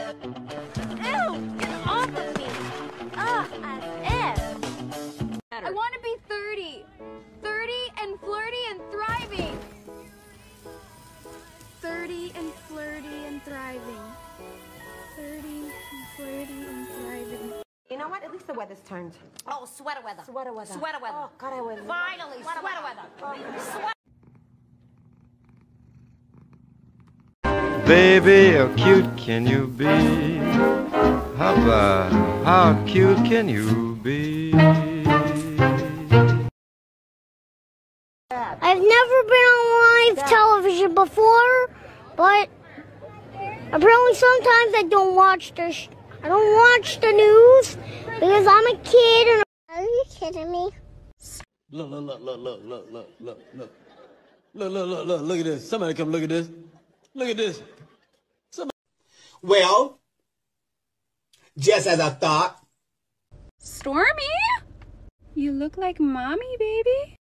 Ew! Get off of me! Ugh, as if! I want to be 30. 30 and flirty and thriving. 30 and flirty and thriving. 30 and flirty and thriving. You know what? At least the weather's turned. Oh, sweater weather. Sweater weather. Sweater weather. Oh, God, I was... Finally, sweater weather. Sweater. Baby, how cute can you be? How cute can you be? I've never been on live television before, but apparently sometimes I don't watch I don't watch the news because I'm a kid and... Are you kidding me? Look at this. Somebody come look at this. Look at this. Well, just as I thought. Stormy? You look like mommy, baby.